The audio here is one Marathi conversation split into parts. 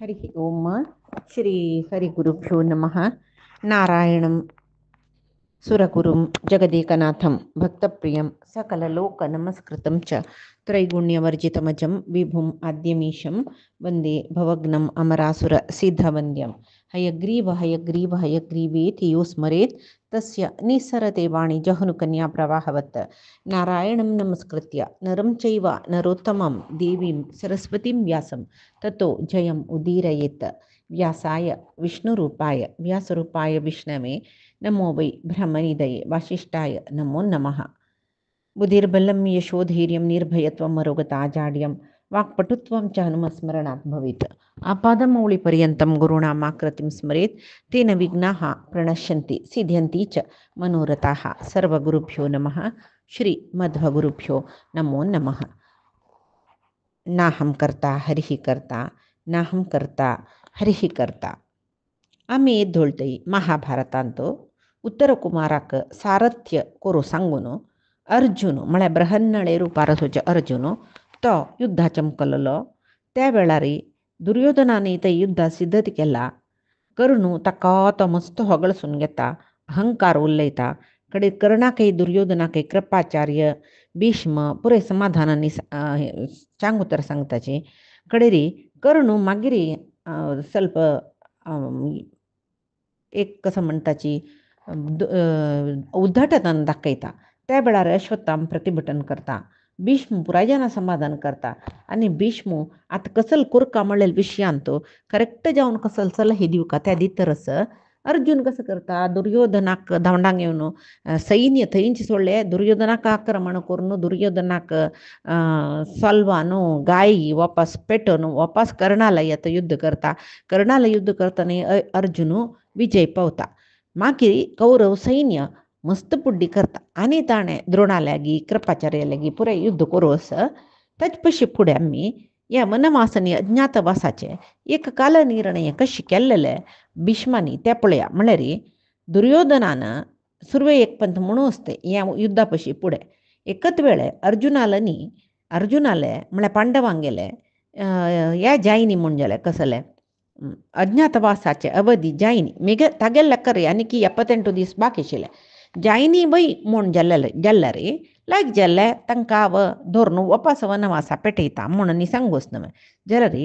हरिः ओम श्री हरिगुरुभ्यो नमः। नारायणं सुरगुरुं जगदेकनाथं भक्तप्रियं सकललोकनमस्कृतं च त्रैगुण्यवर्जितमजं विभुम् आद्यमीशं वन्दे भवग्नम् अमरासुरसिद्धवन्द्यं। हयग्रीव हयग्रीव हयग्रीवेति यो स्मरेत् तस्य निस्सरते वाणि जह्नुकन्या प्रवाहवत्। नारायणं नमस्कृत्य नरं चैव नरोत्तमं देवीं सरस्वतीं व्यासं ततो जयम् उदीरयेत्। व्यासाय विष्णुरूपाय व्यासरूपाय विष्णवे नमो वै ब्रह्मनिधये वासिष्ठाय नमो नमः। बुधिर्बलं यशोधैर्यं निर्भयत्वं मरोगताजाड्यं वाक्पटुत्वं च हनुमस्मरणात् भवेत्। आपादमौलिपर्यन्तं गुरूणामाकृतिं स्मरेत् तेन विघ्नाः प्रणश्यन्ति सिद्ध्यन्ति च मनोरथाः। सर्वगुरुभ्यो नमः। श्री मध्वगुरुभ्यो नमो नमः। नाहं कर्ता हरिः कर्ता नाहं कर्ता हरिः कर्ता. आम्ही धोळतई महाभारतांतो उत्तर कुमाराक सारथ्य कोरो सांगून अर्जुन म्हळ्या ब्रहन्नळे रूपारथोचे अर्जुन तो युद्धा चमकललो. त्या वेळारी दुर्योधनाने ते युद्धा सिद्धत केला. कर्णू ताका तो मस्त होगळसून घेता, अहंकार उलयता. कडे कर्णाकय दुर्योधनाकय कृपाचार्य भीष्म पुरे समाधानाने सांगुतर सांगताचे. कडे रे कर्णू मागिरी ಸ್ವಲ್ಪ एक कसं म्हणताची उद्धटतन दाखयता. त्या वेळार अश्वत्थाम प्रतिभटन करता. भीष्म पुरायजना समाधान करता. आणि भीष्म आता कसल कुरका म्हणलेल विषयांतो करेक्ट जाऊन कसल सल्हे दिऊ का त्या दितरस अर्जुन कसं करता दुर्योधनाक धावंडांग येऊन सैन्य थंयची सोडले दुर्योधनाक आक्रमण करून दुर्योधनाक सल्वानो गायी वापस पेटोन वापस कर्णाला येतं युद्ध करता. कर्णाला युद्ध करताना अर्जुन विजय पावता. मागीर कौरव सैन्य मस्त पुड्डी करता आणि ताणे द्रोणाल्यागी कृपाचार्यालागी पुरे युद्ध करू असं ताचे पशी पुढे आम्ही या वनवासानी अज्ञातवासाचे एक कालनिर्णय कशी केल्लेले भीष्मानी त्या पळया म्हळ्यार दुर्योधनानं सुरवे एक पंथ म्हणू असते या युद्धापशी पुढे एकच वेळे अर्जुनाले म्हळ्यार पांडवांक गेले या जायनी म्हण जाले कसले अज्ञातवासाचे अवधी जायनी मेघ तागेल ಲೆಕ್ಕರಿ आणखी 78 दीस बाकी आशिल्ले जायनी वय म्हूण जाल्यार लायक जाल्ले तांकां धरून वापस वनवासा पेटयता म्हणून सांगूच न्हय जाल्यार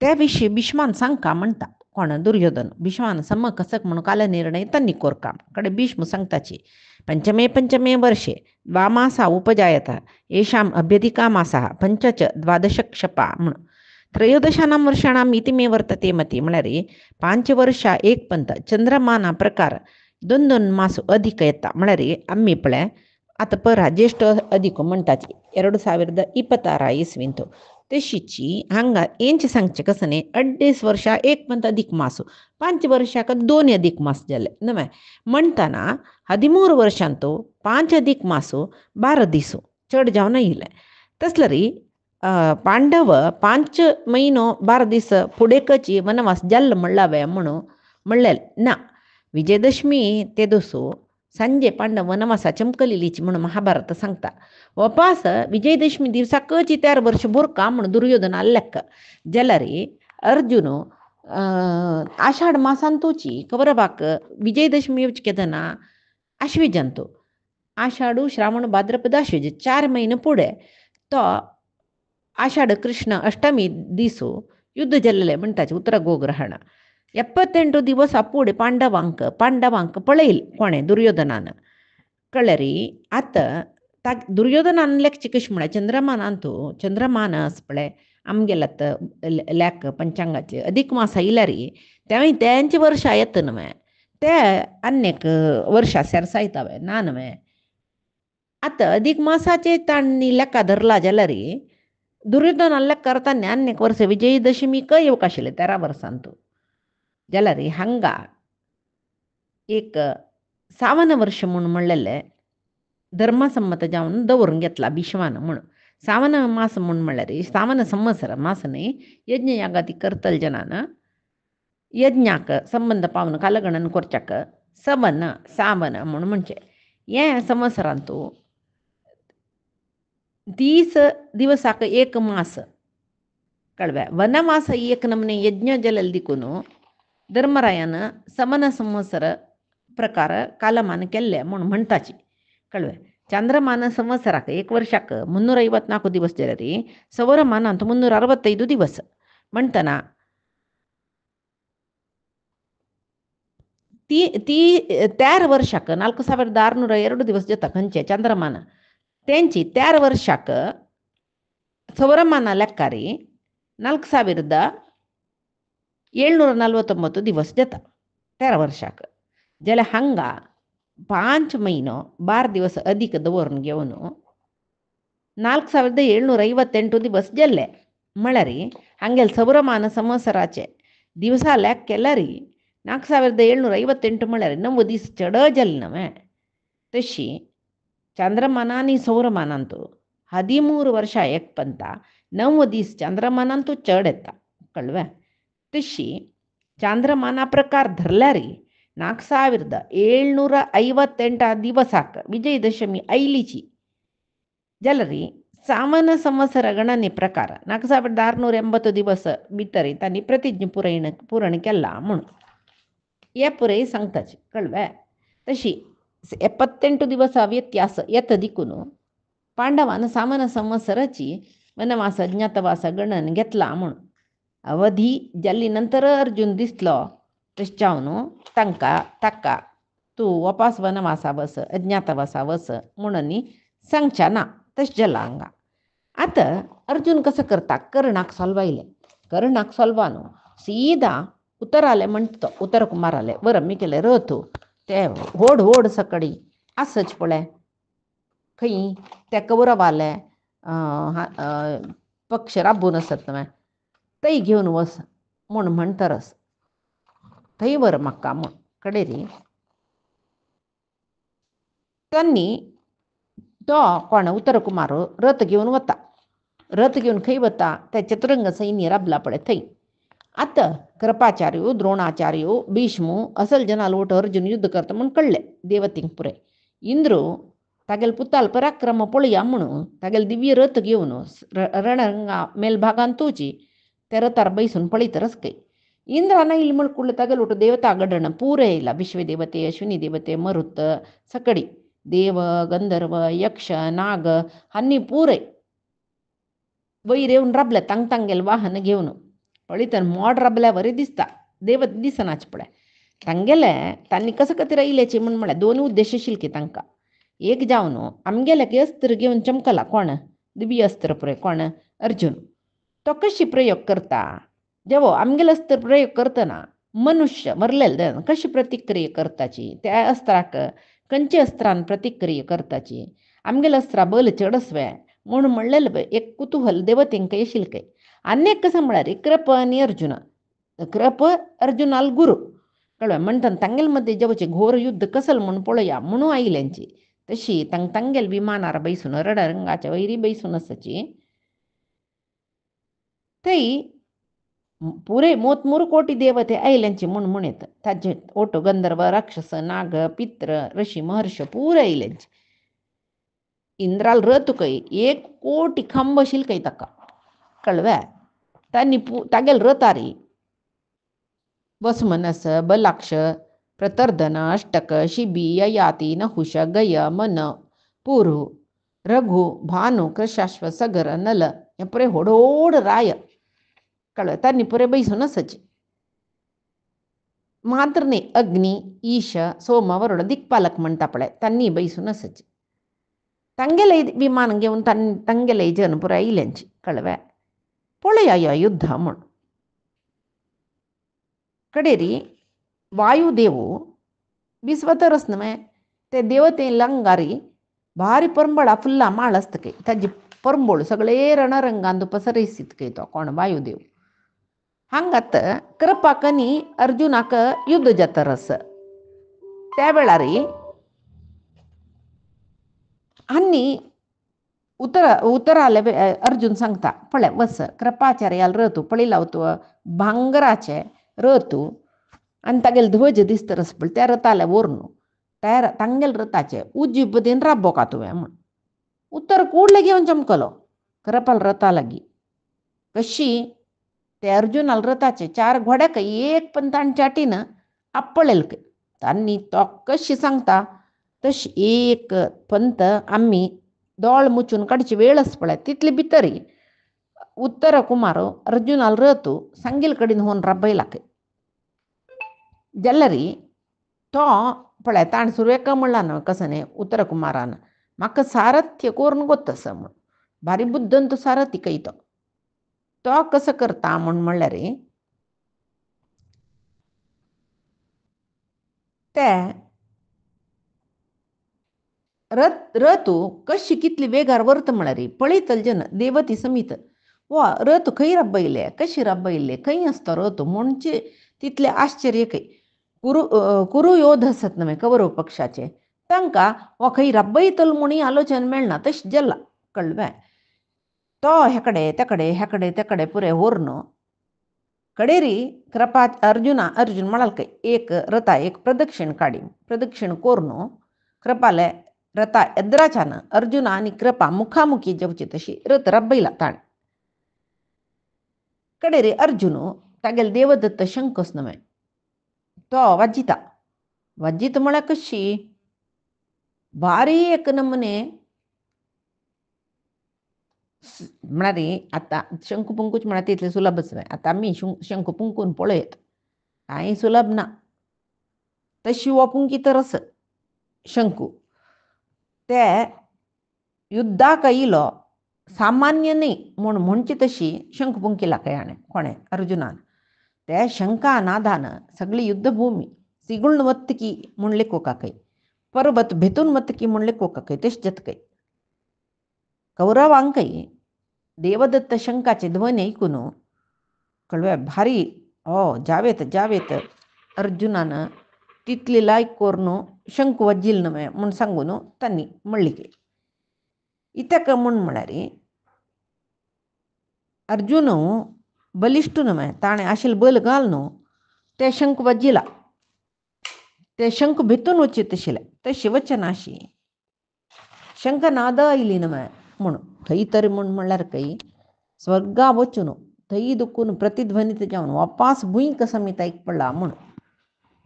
त्या विशीं भीष्मान सांगता म्हणटा कोण दुर्योधन भीष्मान समकसक म्हणून काल निर्णय तन्नी कोरका कडे भीष्म सांगताची पंचमे वर्षे द्वामासा उपजायता येषाम् अभ्यधिका मासाः पंचच द्वादशक्षपा म्हणून त्रयोदशानां वर्षाणां इतिमे वर्तते मती म्हळ्यार 5 वर्षा एक पंथ चंद्रमाना प्रकार 2 मास अधिक येता म्हळ्यार आम्ही पळय आता परा ज्येष्ठ अधिक म्हणटाची 2026 इस्वींतो तशीची हांगा येंचे सांगचे कसने 28 वर्षा एक पंथ अधिक मासು 5 वर्षाक 2 अधिक मास जाले न्हय म्हणताना 13 वर्षांतो 5 अधिक मासು 12 दिसो चढ जावन येयले तसलरी पांडव 5 महिनो 12 दीस फुडेकची वनवास जाल्लो म्हणलावे म्हणून म्हणलें ना विजयदशमी ते दोसो संजे पांडव वनवासा चमकलेलीची म्हणून महाभारत सांगता वापस विजयदशमी दिवसाकची 4 वर्ष बोरका म्हणून दुर्योधना लेक्क जाल्यार अर्जुन आषाढ मासांतोची कवरबाक विजयदशमी केदना आश्विजंतो आषाढ श्रावण भाद्रपद आश्विज 4 महिने पुढे तो आषाढ कृष्ण अष्टमी दिसो युद्ध जाल्लेले म्हणटाचे उत्तर गोग्रहण 78 दिवस पुढे पांडवांक पळयल कोणे दुर्योधनानं कळरी आता दुर्योधनान लेखची कशी म्हळ्यार चंद्रमानस पळय आमगेलात लेख पंचांगाचे अधिक मास येयल्यारी तेव्हा त्यांचे वर्षा येत न्हय ते अन्यक वर्षा सेरसायतावे ना न्हय आता अधिक मासाचे तांणी लेखा धरला जाल्यार दुर्योधनान लेख करताना अन्यक वर्ष विजयदशमी येवक आशिल्ले 13 वर्सांतो जाल्यार हांगा एक सावन वर्ष म्हणून म्हणलेले धर्मसंमत जावन दवरून घेतला भीष्मान म्हणून सावन मास म्हणून म्हणल्यार सावन संवत्सर मास न्हय यज्ञ यागाती करतल जनान यज्ञाक संबंध पावन कालगणन करच्याक सावन म्हणून म्हणचे हे संवत्सरांतो 30 दिवसाक एक मास कळव्या वनवास एक नमने यज्ञ जलल्दिकून धर्मरायानं समन संवत्सर प्रकार कालमान केल्ले म्हणून म्हणताची कळव्या ಚಾಂದ್ರಮಾನ ಸಂವತ್ಸರಕ್ಕೆ 1 ವರ್ಷಕ್ಕೆ 354 ದಿವಸ ಜರರಿ ಸೌರಮಾನ ಅಂತ 365 ದಿವಸ म्हणताना त्यार वर्षाक 4602 दिवस जाता खंयचे चंद्रमान त्यांची त्यार वर्षाक सौरमाನ ಲೆಕ್ಕಾರಿ 4749 दिवस जाता त्यार वर्षाक ज्याला हंगा 5 महिनो 12 दिवस अधिक दवरून घेऊन 4758 दिवस जल्ले म्हळ्यारी हंगेल सौरमाನ संवत्सराचे दिवस ಲೆಕ್ಕ केल्यारी 4758 म्हळ्यारी 9 दिवस चढ जल नवे तशी चांद्रमानानी सौरमानांतू 13 वर्ष एक पंता 9 दिवस चांद्रमानांतू चढ येता कळव्या तशी चांद्रमाना प्रकार धरल्यारी 4758 दिवसाक विजयदशमी ऐलीची जलरी सामान्य संवत्सर गणने प्रकार 4680 दिवस भितरी त्यांनी प्रतिज्ञ पूर्ण केला म्हणून या पुरे सांगताची कळव्या तशी 78 दिवस व्यत्यास येत दिकून पांडवानं सामान्य संवत्सराची वनवास अज्ञातवास गणन घेतला म्हणून अवधी जल्ली नंतर अर्जुन दिसलो तश्चावनु तक्का तू वापस वनवासा बस अज्ञातवासा बस म्हणून सांगच्या ना तश जला हंगा आता अर्जुन कसं करता कर्णाक सोलवायले कर्णाक सोलवानो सीधा उतराले म्हणतो उतर कुमाराले बरं मी केले रथू ते होड सकडी असच पळे खंय ते कौरवाले पक्ष राबून असत नव्हे तै घेऊन वस म्हणून म्हणतरस थंय बरं म्हाका म्हण कडेरी त्यांनी तो कोण उतर कुमार रथ घेऊन वता रथ घेऊन खंय वता त्या चतुरंग सैन्य राबला पडे थंय आता कृपाचार्य द्रोणाचार्य भीष्मू असल जनाल ओट अर्जुन युद्ध करता म्हणून कळले देवतींक पुरे इंद्रू तागेल पुताल पराक्रम पळया म्हणून तागेल दिव्य रथ घेऊन रणरंगा मेलभागान तोची त्या रथार बैसून पळीतरच काही इंद्राना ಇಲ್ಲಿ ಮಳ್ಕೊಳ್ಳ ತಗಲುಟ್ಟು ದೇವತಾ ಗಡಣ ಪೂರೇ ಇಲ್ಲ ವಿಶ್ವದೇವತೆ ಅಶ್ವಿನಿ ದೇವತೆ ಮರುತ್ सकडी देव गंधर्व यक्ष नाग हानी पुरे वैर येऊन राबल्या तांगेल वाहन घेऊन पळीतन मोड राबल्यावरी दिसता देव दिसनाच पडे तांगेले त्यांनी कसं कधी राहिल्याचे म्हणून म्हणल्या दोन्ही उद्देश शिल्के तांका एक जावन आमगेले की अस्त्र घेऊन चमकला कोण दिव्य अस्त्र पुरे कोण अर्जुन तो कशी प्रयोग करता जेव्हा आमगेल अस्त्र प्रयोग करतना मनुष्य मरलेले कशी प्रतिक्रिया करताची त्या अस्त्राक कंचे अस्त्रान प्रतिक्रिया करताची आमगेल अस्त्रा बल चढसवे म्हणून म्हणलेलं एक कुतूहल देवतेंक येशील काय अनेक कसं म्हणारे कृप आणि अर्जुन कृप अर्जुनाल गुरु कळवा म्हणतात तांगेलमध्ये जेव्हाचे घोर युद्ध कसल म्हणून पळया म्हणून आईल्यांची तशी तांगेल विमानार बैसून रणरंगाच्या वैरी बैसून असाची थंय पुरे 33 कोटी देवते आयल्यांची म्हणून येत ताजे ओटो गंधर्व राक्षस नाग पित्र ऋषी महर्ष पुरे आयल्यांची इंद्राल रथ काही 1 कोटी खांब शिल्कय तका कळव्या त्यांनी तागेल रथारी वसमनस बलाक्ष प्रतर्दन अष्टक शिबी ययाति नहुष गय मन पुरु रघु भानु कृशाश्व सगर नल हे पुरे होडोड राय कळव त्यांनी पुरे बैसून सची मात्र नाही अग्नी ईश सोम वरुड दिक्पालक म्हणता पडे त्यांनी बैसून सची तंगेले विमान घेऊन तंगेले जन पुरा इल्यांची कळव्या पळया युद्ध म्हण कडेरी वायुदेवू बिस्वतरस नवे ते देवते लंगारी भारी परंबळा फुल्ला माळ असत काही ताजी परंबोळ सगळे रणरंगांद पसरसित काही तो कोण वायुदेव हंगत कृपाकनी अर्जुनाक युद्ध जातरस त्या वेळारी हन्नी उतराले अर्जुन सांगता पळे वस कृपाचार्याल रथू पळी लावतो भांगराचे रथू आणि तागेल ध्वज दिसतरस पळ त्या रथाला ओरनु त्या तांगेल रथाचे उजी बदीन राबो का तुवें म्हण उत्तर कूडले घेऊन चमकलो करपाल रथा लागी कशी ते अर्जुनाला रथाचे 4 घोड्या काही एक पण ताण चाटीनं आपळेल काही त्यांनी तो कशी सांगता तशी एक पंत आम्ही दोळ मुचून काढची वेळच पळय तिथली भितरी उत्तर कुमार अर्जुनाला रथू सांगेल कडीन होऊन रब्बायला काही जल्लरी तो पळय ताण सुरू एका म्हणला ना कसं नाही उत्तर कुमारानं म्हाका सारथ्य कोरून गोतस म्हण भारी बुद्धन तो सारथी काही तो कसं करता म्हण म्हणल्यार ते रथू कशी कितली वेगार वर्त म्हळ्यार पळयतल जन देवती समीत वा रथ खंय रब्बयले कशी रब्बयले खंय असतो रथ म्हणजे तितले आश्चर्य काही कुरु योध असत नव्हे कौरव पक्षाचे तांकां वा खंय रब्बयतल म्हणी आलोचन मेळना तश जल्ला कळवे तो हेकडे तेकडे पुरे होर्न कडेरी कृपा अर्जुन म्हणाल काय एक रथा एक प्रदक्षिण काढी प्रदक्षिण कोरनो कृपाले रथा एद्राच्यान अर्जुन आणि कृपा मुखामुखी जेवची तशी रथ रब्बैला ताण कडेरी अर्जुन तागेल देवदत्त शंकस नव्हे तो वाजित म्हळ्यार कशी भारी एक नमुने म्हणारे आता शंकुपुंकूच म्हणा तिथले सुलभच नाही आता आम्ही शंकुपुंकून पळयत काही सुलभ ना तशी वापुंकी तरस शंकू ते युद्धाक येयलो सामान्य नाही म्हणची तशी शंखपुंकीला काय कोणे अर्जुनान ते शंका नादान सगळी युद्धभूमी सिगुळण वत्तकी म्हणले कोका काही पर्वत भेतून मत्तकी म्हणले कोका काही तेच जत काही कौरवांकही देवदत्त शंकाचे ध्वनी ऐकून कळव्या भारी जावेत अर्जुनानं तिथली लायक कोरनो शंಕು वज्जिल नव्हे म्हणून सांगून त्यांनी म्हणली इतक म्हळ्यार अर्जुन बलिष्ठ नव्हे ताणे आशिल बल घालनो ते शंख वज्जिला ते शंख भितून वचित तशिले तशी वचनाशी शंख नाद आयली नव्हे म्हणून थंय तरी म्हणल्यार काही स्वर्गा वचून थंय दुखून प्रतिध्वनीत जावन वापास भुंयक समीत ऐक पडला म्हणून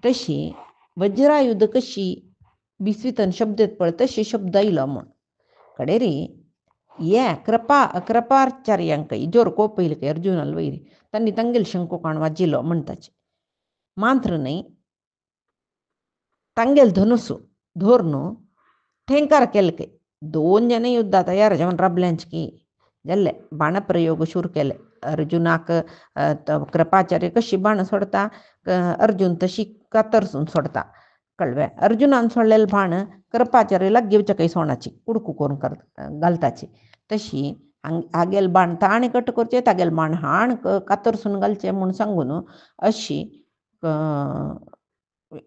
तशी वज्रायुध कशी बिस्वितन शब्देत पळ तशी शब्द आयलो म्हण कडेरी ये कृपाचार्यांक जोर कोपयले काही अर्जुनाला वैरी त्यांनी तंगेल शंको काण वाजिलो म्हणताचे मात्र नाही तंगेल धनुसू धोरणू ठेंकार केले काही 2 जण युद्धा तयार जेवण रबल्यांच की जल्ले बाणप्रयोग शूर केले अर्जुनाक कृपाचार्य कशी बाण सोडता अर्जुन तशी कातरसून सोडता कळवे अर्जुनान सोडलेलं बाण कृपाचार्यला घेवच्या काही सोणाची उडकू करून घालताची तशी आगेल बाण ताणे कट करचे तागेल बाण हाण कातरसून घालचे म्हणून सांगून अशी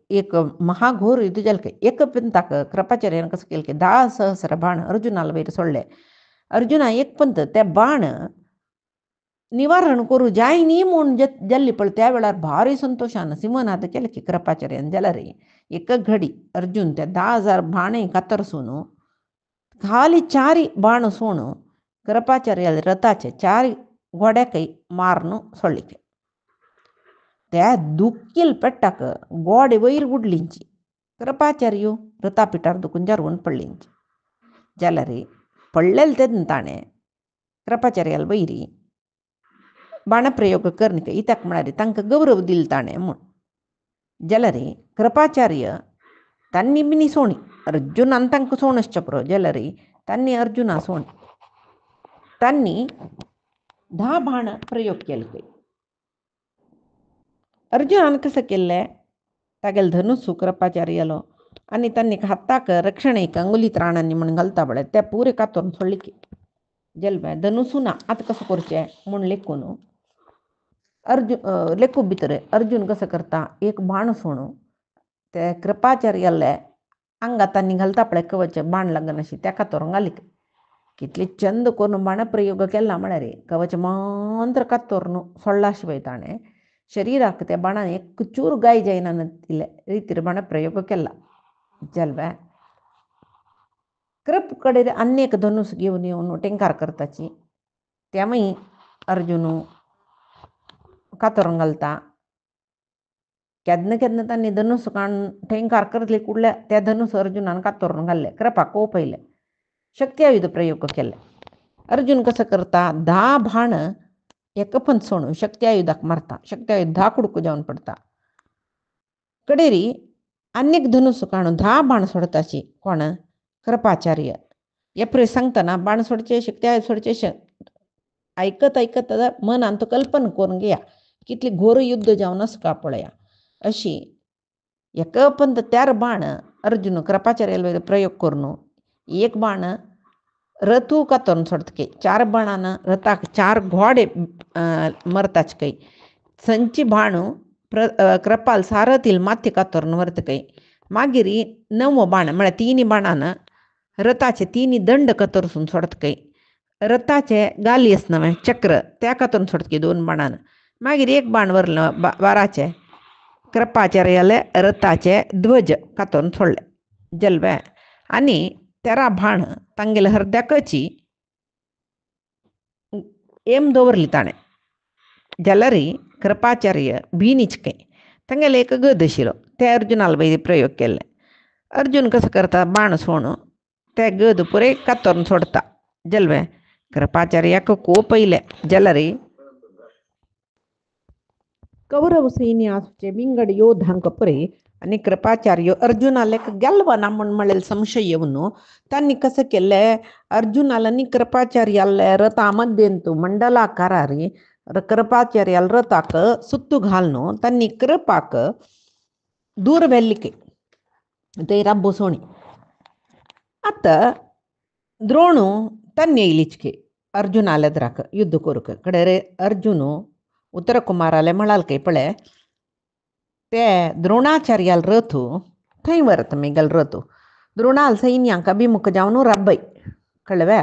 एक महाघोर युद्ध जाल काय एक पंताक कृपाचार्यानं कसं केलं की 10 सहस्र बाण अर्जुनाला वैर सोडले अर्जुना एक पंत त्या बाण निवारण करू जाय नी म्हणून जल्ली पण त्या वेळार भारी संतोषानं सिंहनाद केलं की कृपाचार्यानं जला रे एक घडी अर्जुन त्या 10,000 बाणे कातरसून खाली 4 बाण सोण कृपाचार्याला रथाचे 4 घोड्या काही मारन सोडली त्या दुःखील पेट्टाक गोडे वैर उडलींची कृपाचार्यो रथापिठार दुखून जारवून पडलींची जाल्यार पडलेले तेदन ताणे कृपाचार्याला वैरी बाणप्रयोग करणे इत्याक म्हणारे तांकां गौरव दिल ताणे म्हूण जाल्यार कृपाचार्य तांणी बिनी सोणी अर्जुनान तांकां सोणच चप्रो जाल्यार तांणी अर्जुना सोणी तांणी 10 बाण प्रयोग केले अर्जुनान कसं केल्लें तागेल धनुसू कृपाचार्यालो आनी तांणी हाताक रक्षण एक अंगुलीत राणांनी म्हणून घालता पळय ते पुरे कातरून सोडले की जल्म धनुसू ना आतां कसं करचें म्हूण लेखून लेखू भितर अर्जुन कसं करता एक बाण सोणू ते कृपाचार्याले अंगात तांणी घालता पळय कवच बाण लागन अशी त्या कातरून घाली कितले चंद करून बाणप्रयोग केला म्हळ्यार कवच मंत्र कातरून सोडला शिवाय ताणें शरीराक त्या बाणान एक चूर गाय जायना रितीर बाणप्रयोग केला जल्म कृप कडेन अनेक धनुस घेवन येवन टेंकार करताची त्यामुळे अर्जुन कातरून घालता. केन्ना केन्ना तांणी धनुस ठेंकार करतले कुडल्या त्या धनुस अर्जुनान कातरून घाल्ले. कृपा पयले शक्ती आयुध प्रयोग केले. अर्जुन कसं करता 10 भाण एका सोडून शक्ती आयुधाक मारता. शक्ती आयुध 10 कुडकू जाऊन पडता. कडेरी अनेक धनुस काढून 10 बाण सोडताची कोण कृपाचार्य. एप्रे सांगताना बाण सोडचे शक्ती आयुध सोडचे ऐकत ऐकत मन आणतो कल्पना करून घ्या कितली घोर युद्ध जाऊन असं का पळया अशी एक पण त्यार बाण अर्जुन कृपाचार्याला प्रयोग करून एक बाण रथू कातरून सोडतके 4 बाणानं रथाक 4 घोडे मरताच काही संची बाणू कृपाल सारथील माथी कातरून वरतकय मागिरी 9 बाण म्हळ्यार 3 बाणानं रथाचे 3 दंड कातरून सोडतकय रथाचे गाली नवे चक्र त्या कातरून सोडतके 2 बाणानं मागीर एक बाण वरलं वाराचे कृपाचार्याले रथाचे ध्वज कातरून सोडले जलवे आणि तेरा भाण तांगेले हृदयाकची एम दवरली ताणे जलरी कृपाचार्य भीनिचके तांगेले एक गद आशिल्लो ते अर्जुनाला वयली प्रयोग केले. अर्जुन कसं करता बाण सोडून ते गद पुरे कातरून सोडता जलवे कृपाचार्याक खूप पयले जलरी कौरव सैन्य आसचे बिंगड योधांक पुरे आणि कृपाचार्य अर्जुनाला ಗೆಲ್ವನ म्हणेल संशय येऊन त्यांनी कसं केलंय अर्जुनाला कृपाचार्याला रथामध्येंतू मंडलाकारारी कृपाचार्याला रथाक सुत्तू घालनो त्यांनी कृपाक दूर वेल्लिके ते रब्बोसोणी आता द्रोणू तन्ने इलिचके अर्जुनाला द्राक युद्ध कोरक कडे रे अर्जुनु उत्तर कुमाराले म्हणाल काही पळे ते द्रोणाचार्याल रथू थंय वरत मेगल रथू द्रोणाल सैन्यांक अभिमुख जावन रब्बय कळवे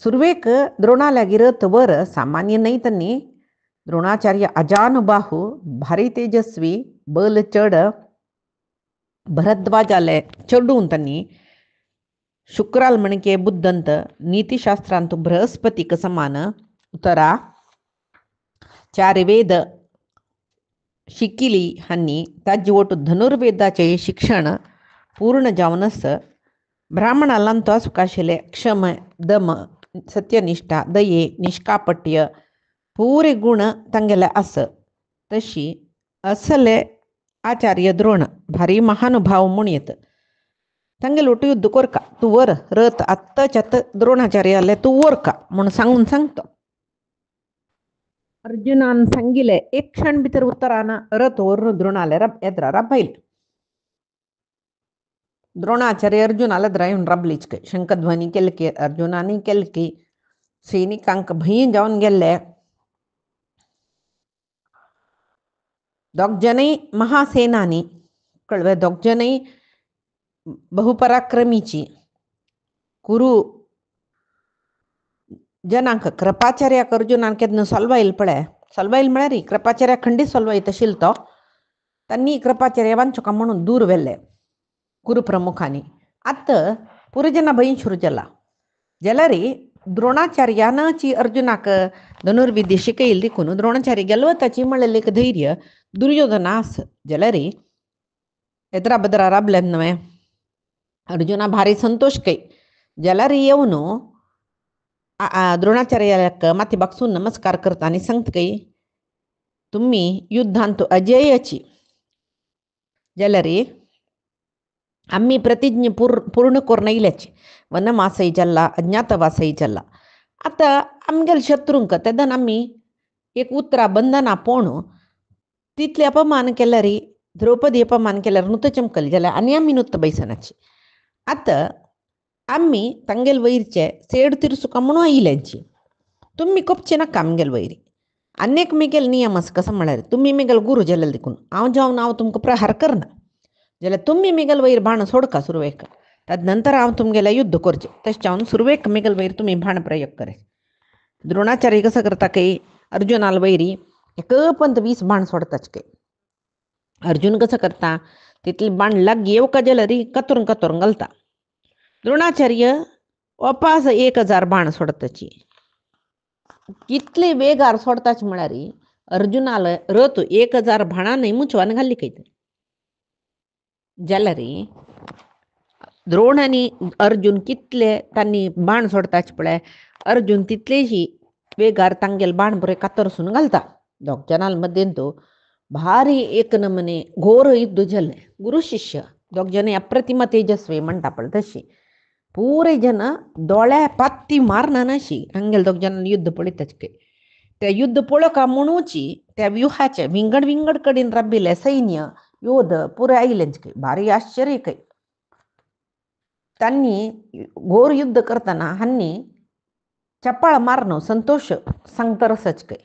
सुरवेक द्रोणालागी रथ वर सामान्य नाही त्यांनी द्रोणाचार्य अजानुबाहू भारी तेजस्वी बल चढ भरद्वाजाले चढून त्यांनी शुक्राल म्हणके बुद्धंत नीतिशास्त्रांत बृहस्पतिक समान उतरा 4 वेद शिकिली हानी ताजी ओटू धनुर्वेदाचे शिक्षण पूर्ण जावनस ब्राह्मणाला सुखाशिले क्षम दम सत्यनिष्ठा दये निष्कापट्य पूरे गुण तांगेले अस तशी असले आचार्य द्रोण भारी महानुभाव म्हणून तांगेले ओटू युद्ध कोरका तू वर रथ आत्ताच्यात द्रोणाचार्याले तू वर का म्हणून सांगून सांगतो. अर्जुनान सांगिले एक क्षण भितर उत्तरानं रथ वर द्रोणाले एद्रा रब्बाईल द्रोणाचार्य अर्जुनाला द्रायून रबलीच के शंखध्वनी केलके अर्जुनानी केलकी सैनिकांक भयी जाऊन गेले. दोगजनई महासेनानी कळवे दोगजनई बहुपराक्रमीची कुरु जनांक कृपाचार्याक अर्जुनान केदन सलवाईल पळे सलवाईल म्हळ्यार कृपाचार्या खंडीत सलवाईत आशिल्लो तो त्यांनी कृपाचार्य वांचुका म्हणून दूर वेल्ले कुरु प्रमुखांनी आत्ता पुरजना भयी शुरू जाला जलरी द्रोणाचार्यानाची अर्जुनाक धनुर्विद्या शिकईल देखून द्रोणाचार्य गेलवताची म्हणलेले एक धैर्य दुर्योधनास जलरी एद्रा बद्रा राबलेन नवे अर्जुना भारी संतोष कै जलरी येऊन द्रोणाचार्याक माथी बागसून नमस्कार करता आणि सांगत काही तुम्ही युद्धांत अजयची जलरी आम्ही प्रतिज्ञ पूर्ण करून येयल्याची वनवासही जल्ला अज्ञातवासही जल्ला आता आमगेल शत्रूंक तेदन आम्ही एक उतरा बंधना पोणू तितले अपमान केल्यारी द्रौपदी अपमान केल्यार नुत चमकली जाल्यार आनी आम्ही नुत्त बैसनाची आता आम्ही तांगेल वैरचे सेड तिरसुका म्हणून येयल्यांची तुम्ही कपचे नाका आमगेल वैरी अनेक मेगेल नियम आसा कसं म्हळ्यार तुम्ही मेगेल गुरु जाल्यार देखून हांव जावन हांव तुमकां प्रहार करना जाल्यार तुम्ही मेगेल वैर बाण सोडका सुरवेक तदनंतर हांव तुमगेलें युद्ध करचें तशें जावन सुरवेक मेगेल वैर तुम्ही बाण प्रयोग करे. द्रोणाचार्य कसं करता काही अर्जुनाल वैरी एक पंत 20 बाण सोडताच काही अर्जुन कसं करता तितले बाण लागी येवका जाल्यार कातरून कातरून घालता. द्रोणाचार्य वापास 1000 बाण सोडताची कितले वेगार सोडताच म्हळ्यार अर्जुनाला रथ 1000 भाणा नाही मुचवान घालली काहीतरी जाल्यार द्रोण आनी अर्जुन कितले तांणी बाण सोडताच पळय अर्जुन तितलेशी वेगार तांगेल बाण बरें कातरसून घालता दोग जनाल मध्येन तो भारी एक नमने घोर युद्ध जालें गुरु शिष्य दोग जन अप्रतिम तेजस्वी म्हणटा पळय तशी पुरे जन दोळ्या पात्ती मारना नाशी तांगेल दोग जन युद्ध पळयताच काय त्या युद्ध पळोवका म्हणूची त्या व्यूहाचे विंगड विंगड कडेन राबिल्ले सैन्य योध पुरे आयलेच काय भारी आश्चर्य काय त्यांनी घोर युद्ध करताना हांनी चप्पाळ मारनो संतोष सांगतरसच काय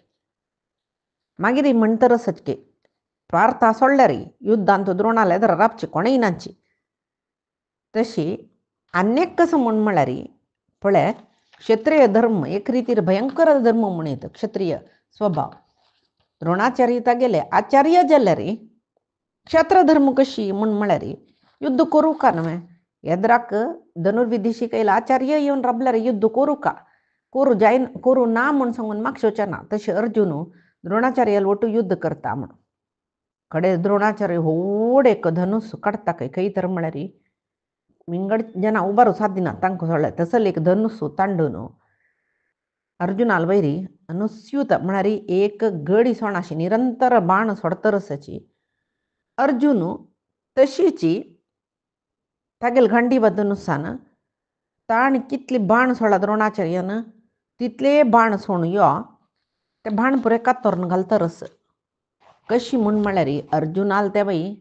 मागीर म्हणतरसच काय पार्था सोडल्यार युद्धांत द्रोणाला एदर राबची कोणेय नाची तशी अनेक कसं म्हळ्यार पळय क्षत्रिय धर्म एक रितीर भयंकर धर्म म्हणत क्षत्रिय स्वभाव द्रोणाचार्य तागेले आचार्य जाल्यार क्षत्र धर्म कशी म्हळ्यार युद्ध करू का न्हय एदराक धनुर्विधी शिकयला आचार्य येवन राबल्यार युद्ध करू का करू जाय करू ना म्हण सांगून म्हाका सोचना तशें अर्जुन द्रोणाचार्याल वटू युद्ध करता म्हण कडे द्रोणाचार्य व्हड एक धनुस काडटा खंय तर म्हळ्यार विंगड जना उबारू सादिना तांकां सोडलें तसल एक धनुस तांडून अर्जुनाल वैरी अनुस्यूत म्हळ्यार एक गडी सोणाशी निरंतर बाण सोडतरसाची अर्जुन तशीची तागेल घंटी धनुसान ताण कितली बाण सोडला द्रोणाचार्यान तितले बाण सोण यो ते बाण पुरे कातोरन घालतरस कशी म्हळ्यार अर्जुनाल त्या बाई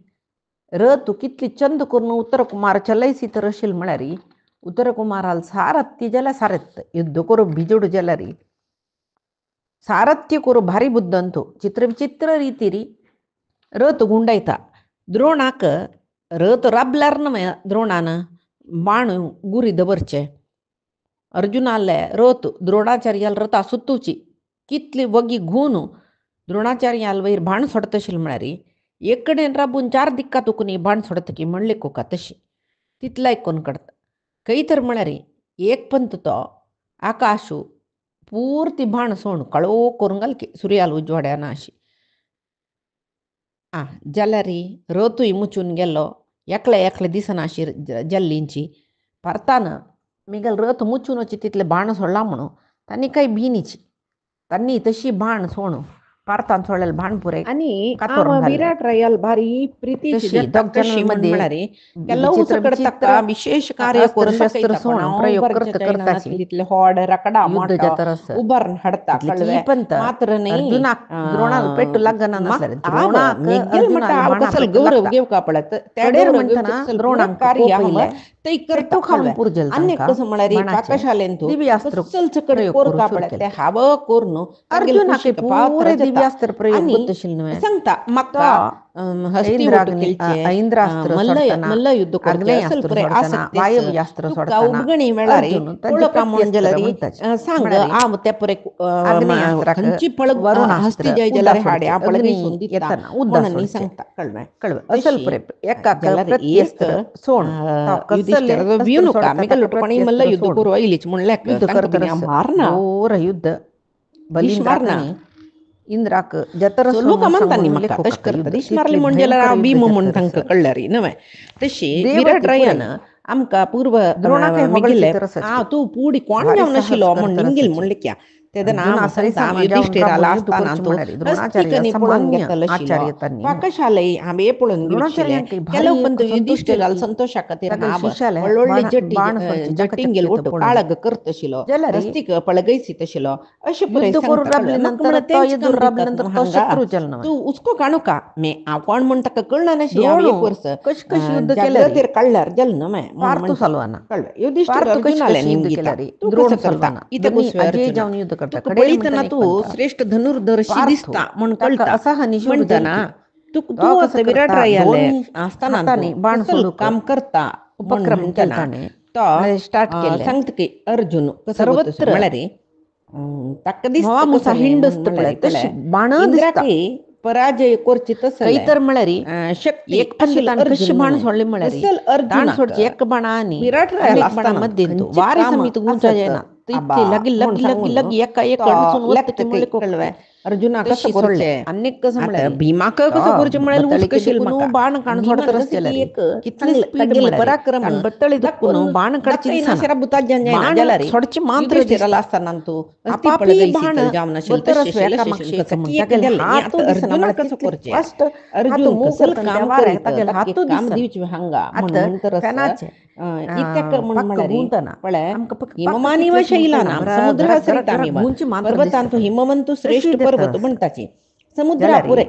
रथ कितली चंद करून उत्तर कुमार चलयसी तर असेल म्हळ्यार उत्तर कुमाराल सारथ्य जाल्यार सारथ युद्ध करू बिजोड जाल्यार सारथ्य करू भारी बुद्धंतो चित्र विचित्र रितीरी रथ गुंडायता द्रोणाक रथ राबल्यार न्हय द्रोणान बाण गुरी दवरचे अर्जुनाले रथ द्रोणाचार्याल रथा सुत्तूची कितली वगी घुवन द्रोणाचार्याल वयर बाण सोडतशील म्हळ्यार एक कडेन राबून 4 दिक्कात तुकुनी बाण सोडतकी म्हणले कोका तशी तितला कोण करता खंय तर म्हळ्यार एक पंत तो आकाशू पूर्ती बाण सोण कळो करून घालकी सुर्याल उजवाड्याना अशी जाल्यार रथूय मुचून गेलो एकले दिसना अशी जल्लींची परतान मिगल रथ मुचून वची तितले बाण सोडला म्हणून तांणी काही भिनीची तांणी तशी बाण सोण पार्थान सोडलेले बाण पुरे आणि विराट रायल भारी प्रीती म्हळ्यार विशेष कार्य हॉड रकडा उबारून हाडता मात्र नाही द्रोणाल पेट्टू लागना कसल गौरव घेवका पडत द्रोणाक कार्य ते करतो खाऊन पुरजल अनेक कसं म्हळ्यार पाकशालेन तू दिव्यास्त्र चलचकड कोरका पडत ते हाव कोरनो अर्जुनाके पूरे दिव्यास्त्र प्रयोग करतशील न्हय सांगता म्हाका इंद्रास्त्र मल्ल युद्ध करता वायव्यास्त्र सोडता उगणी मेळार तोळका मंजलरी सांग आम ते परे खंची पळग हस्ती जय जलारे हाडे आ पळगी सुंदी येतना उद्दानी सांगता कळवे असल परे एका प्रत्यस्त्र सोण युधिष्ठिर विनु का मिगल लुटपणी मल्ल युद्ध करू आयलीच म्हणले युद्ध करता मारना ओर युद्ध बली मारना इंद्राक जतर लोक म्हणतानी म्हाका तश करता दिश मारली म्हणजे भीम म्हण तांकां कळल्यारी न्हय तशी विराट रायान आमकां पूर्व मिगिल्ले तूं पुडी कोण जावन आशिल्लो म्हण निंगील म्हणले क्या तेदा नाम युधिष्ठिराला असताना द्रोणाचार्य पळोवन घेतलो पाकशालय हांवे पळोवन घेतले ಕೆಲವು ಬಂದು युधिष्ठिराला संतोषा खातीर ಒಳ್ಳೊಳ್ಳೆ जट्टिंगेल ಒಟ್ಟು काळग करत आशिल्लो रस्तीक पळगयसीत आशिल्लो अशें युद्ध करून राबले नंतर तो शत्रू जल्न तू उसको काणू का मे हांव कोण म्हण ताका कळना नाशी हांव एक वर्स कश युद्ध केलें तेर कळल्यार जल्न मे पार्थू सलवाना कळ्ळें युधिष्ठिर अर्जुनाले निमगिता तू कसं करता इथे अजय जावन युद्ध करता कडेतना तू श्रेष्ठ धनुर्धरशी दिसता म्हण कळटा असा हनी म्हणताना तू आता विराट रायाले असताना बाण सोडू काम करता उपक्रम केलाने तो स्टार्ट केले सांगत की अर्जुन सर्वत्र म्हळ्यार ताका दिसता मुसा हिंडस्त तशी बाण दिसता पराजय करची तसं काही तर म्हळ्यार शक्ती एक कशी बाण सोडले म्हळ्यार अर्जुन सोडची एक बाण आणि विराट रायाला असताना मध्ये वारी समित गुंचा जायना इतकी लगी लगी लगी लगी एका एक कडसून वत्त म्हणले कळवे अर्जुना कसं सोडले करचे अनेक कसं आता म्हणाले भीमा कसं करचे म्हणाल ऊस कशील कुणू मका बाण काढून सोडत रस्त्याला रे कितली स्पीड पराक्रम बत्तळी दुखून बाण काढची नाशरा बुता बाण सोडची मात्र युधिष्ठिराला असताना तो ती आपापली पळगई बाण शीतल जामना शिल बत्तरस तशी एका शिल मागशी शिल एक कसं म्हणता एक गेले गेले हात आता अर्जुना कसं करचे करचे अर्जुन कसल काम करीत तक्के काम दिवच हंगा म्हणतर इत्याक म्हण म्हणारी पळे हिममानी व शैला नाम समुद्र सरितामी पर्वतांतु हिमवंतु श्रेष्ठ पर्वत म्हणताची समुद्रापुरे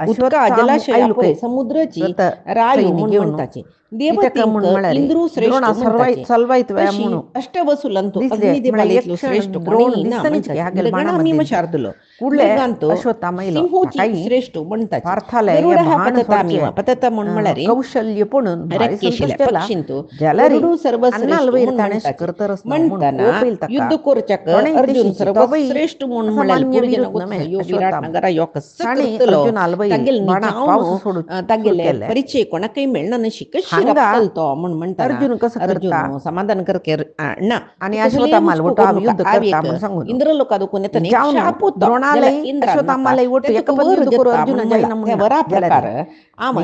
उदका जलाशयापुरे समुद्राची रायू म्हणताची देवतेंक इंद्रू श्रेष्ठ म्हणताची अष्टवसुलंतु अग्निदेवालेतलो श्रेष्ठ कोणी ना म्हणताची गणामी शार्दुलो मृगांतो सिंहोची श्रेष्ठ म्हणताची गरुडः पततामिव पतत म्हण म्हणारी कौशल्य पणून रक्केशिल्या पक्षिंतु गरुडू सर्वश्रेष्ठ म्हणताना युद्ध कोरचक अर्जुन सर्वश्रेष्ठ म्हणून म्हणाल पुरजन यो विराट नगरा यो कसलो तगेल निजावनु तगेले परिचय कोणकೈ मिळणं शिकशी रक्तलतो म्हणता अर्जुन कसं अर्जुन समाधान करके अण्णा आणि अश्वत्थामाल वटो युद्ध करता म्हणून सांगून इंद्रलोकाद कोणेत अश्वत्थामाल वटो एक युद्ध करू अर्जुन जाईना वरा प्रकार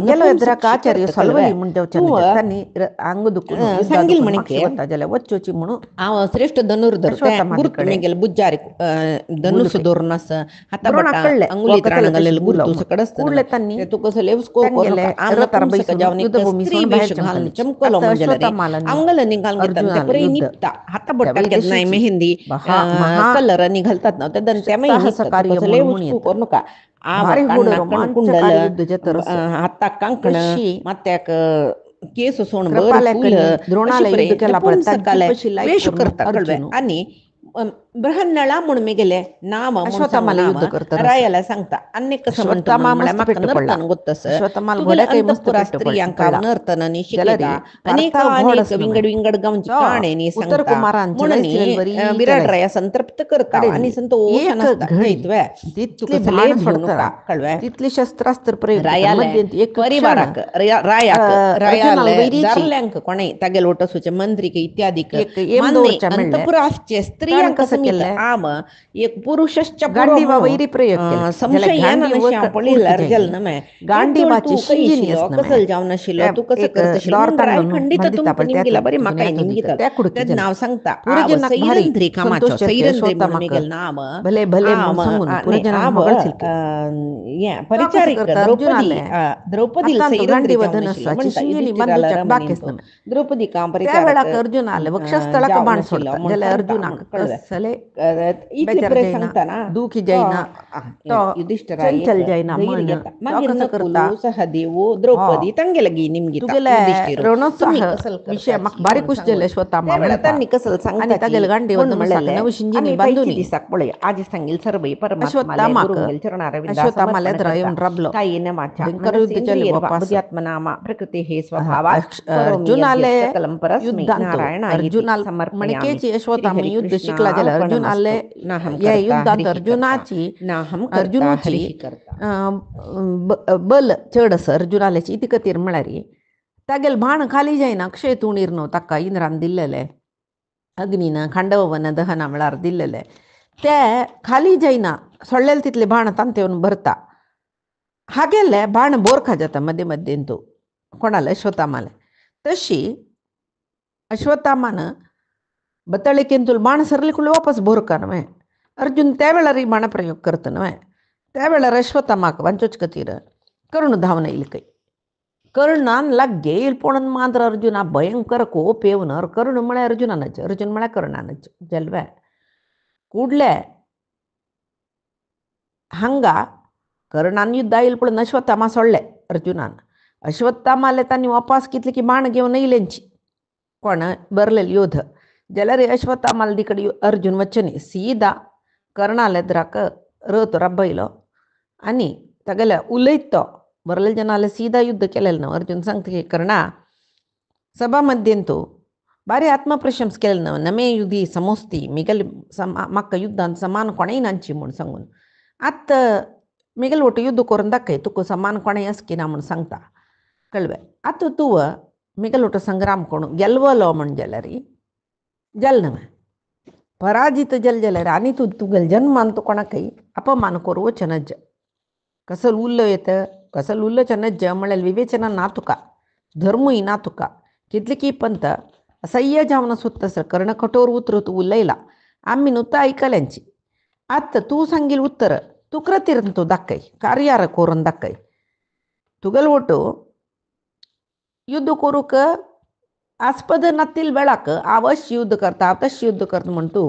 गेलो ಎದ್ರಕ ಆಚಾರ್ಯ ಸಲ್ವಲಿ ಮುಂಟವಚನಿ ಅಂಗು ದುಕ್ಕು ಸಂಗಿಲ್ ಮಣಿಕೆ ಜಲ ವಚ್ಚೋಚಿ ಮುಣು ಆವ ಶ್ರೇಷ್ಠ ಧನುರ್ಧರ ಗುರುತು ಮೆಗೆಲ್ ಬುಜ್ಜಾರಿ ಧನುಸು ದೋರ್ನಸ ಹತಬಟ ಅಂಗುಲಿ ತ್ರಾಣಗಲೆಲ್ಲ ಗುರುತು ಸಕಡಸ್ತ ಕೂಡಲೆ ತನ್ನಿ ತು ಕಸಲೆ ಉಸ್ಕೋ ಕೊರ್ಕ ಆಮ ತರಬೈಸ ಜಾವನಿ ಸ್ತ್ರೀ ವೇಷ घालून चमकलो मंजलरी अंगल निघाल घेतात ते परे निपता हाताबट घेत नाही मेहंदी कलर निघालतात ना ते दंत्या मेहंदी कसले उस्कू कोर नका ಕುಂಡಲ ಹತ್ತ ಕಂಕಣ ಮತ್ತೆ ಕೇಸು ಸೋಣ ವೇಷ करता आणि ब्रह्मणला म्हणून मी गेले नाम अश्वत्थामाला युद्ध करतात रायाला सांगता अनेक कसं म्हणतो नर्तन गोत्तस अंतपुरा स्त्रियांका नर्तन शिकलेला अनेक अनेक विंगड विंगड गावची काणे सांगता म्हणून विराट राया संतृप्त करता आणि संतोष घडीतवे कळवे तिथली शस्त्रास्त्र प्रयोग रायाला परिवाराक रायाक जारल्यांक कोणे तागे लोटसूचे मंत्री इत्यादी अंतपुराचे स्त्रिया कसं केलं आम एक पुरुषाच्या गांडीवा वैरी प्रयोग केला संशयानं पडलेला अर्जल नमे गांडीवाची शिंजीनियस कसं जाऊन नशिल तू कसं करतशील खंडित तुमपनी गेला बरी माकाय निमगित ते नाव सांगता सैरंद्री कामाचो सैरंद्री म्हणून गेल नाम भले भले सांगून पुरजना मगळसिल या परिचारिक द्रौपदी सैरंद्री वदनसाची शिंजीनी बंधुच्या बाकेस नमे द्रौपदी काम परिचारिक अर्जुन आले वक्षस्थळाक बाण सोडला जले अर्जुनाक कसले इतले सांगताना दुखी जाईना तो युधिष्ठिर चल जाईना मन कसं करता सहदेव द्रौपदी तंगेला गी निमगी तुगेले रणोत्साह विषय मक बारी कुछ जले अश्वत्थामा त्यांनी कसं सांगता तगेल गांडी वदन नव शिंजीनी बंधुनी दिसाक पळे आज सांगेल सर्व अश्वत्थामा अश्वत्थामाला द्रयम रबलो काही न माचा युद्ध चले वापस आत्मनामा प्रकृती हे स्वभावा अर्जुनाले युद्धांत अर्जुनाल मणकेची अश्वत्थामा युद्ध शिकला गेला अर्जुनाले या युद्धात अर्जुनाची बल चढस अर्जुनाल्याची इतक तीर म्हळ्यारी तागेल बाण खाली जायना अक्षय तुणीर न्हू ताका इंद्रान दिल्लेले अग्नीन खांडववन दहना म्हळ्यार दिल्लेले ते खाली जायना सोडलेले तितले बाण तांतेवन भरता हागेले बाण बोरखा जाता मध्य मध्येंतू कोणाले अश्वत्थामाले तशी अश्वत्थामान बतळिकेंतूल बाण सरली कुळे वापस बोरका नवे अर्जुन त्या वेळार बाण प्रयोग करता नवे त्या वेळार अश्वत्थामाक वांचोच कतीर कर्ण धावन येईल कೈ कर्णान लग्गे येईल पण मात्र अर्जुना भयंकर कोप येवनर कर्ण म्हळ्यार अर्जुनानच अर्जुन म्हळ्यार कर्णानच जल्वे कुडले हंगा कर्णान युद्ध येईल पण अश्वत्थामा सोडले अर्जुनान अश्वत्थामाले तांणी वापस कितले की बाण घेवन येयलेंची कोण बरलेले योध जलरे अश्वत्थामाल दिकडी अर्जुन वचनी सीदा कर्णाले द्राक रथ रब्बयलो आणि तगेले उलयतो बरले जनाले सीधा युद्ध केलेलं ना अर्जुन सांगते की कर्णा सभा मध्येंतू बारी आत्मप्रशंस केलेलं ना नमे युधी समोस्ती मिगल म्हाका युद्धान समान कोणेय नांची म्हूण सांगून आत मिगल वोट युद्ध करून दाखय तुका समान कोणेय असकी ना म्हूण सांगता कळवे आतां तुव मिगल वोट संग्राम कोण गेलवलो म्हण जाल्यार जल नवे पराजित जलजलर आणि तुगल जन्मान तो कोणाकई अपमान करू वचनज्ज कसल उल्ल येतं कसल उल्लच नज्ज म्हळेल विवेचना ना तुका धर्मही ना तुका कितली की पंत असह्य जावना सुत्तसर कर्ण कठोर उतर तू उलयला आम्ही नुत्ता ऐकल्यांची आत्ता तू सांगील उत्तर तू कृतीरंतू दाखय कार्यार कोरून दाखय तुगल ಒಟ್ಟು युद्ध करूक आस्पद नातील बेळाक आवश्य युद्ध करता तश युद्ध करता म्हणतू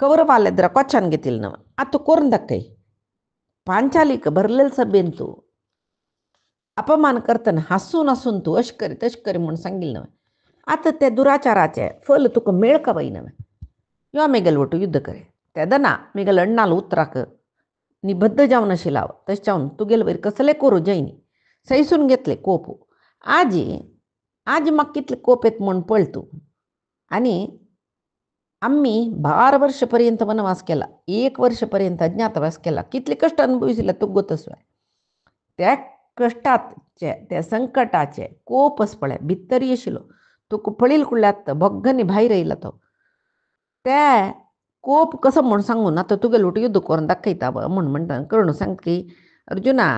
कौरव आलेद्र क्वच्छान घेतील नव आता कोरून दाखय पांचालिक भरलेल सभेन तू अपमान करताना हसून हसून तू अशकरी तशकरी म्हणून सांगील नव आता त्या दुराचाराचे फल तुका मेळ का बाई नव यो मेगल ಒಟ್ಟು युद्ध करे त्या दना मेगल अण्णाला उतराक निबद्ध जाऊन अशी लाव तशाहून तू गेल वैर कसले करू जैनी सैसून घेतले कोप आज मग कितले कोप येत म्हणून पळतू आणि आम्ही 12 वर्षपर्यंत वनवास केला 1 वर्षपर्यंत अज्ञातवास केला कितले कष्ट अनुभविसिला तू गोतसवाय त्या कष्टाचे त्या संकटाचे कोपच पळ्या भित्तर येशिलो तुक पळील कुळ्यात भग्गनी भाई राहिला तो त्या कोप कसं म्हणून सांगून आता तुगेल उठ युद्ध करून दाखयता म्हणून म्हणता करून सांग की अर्जुना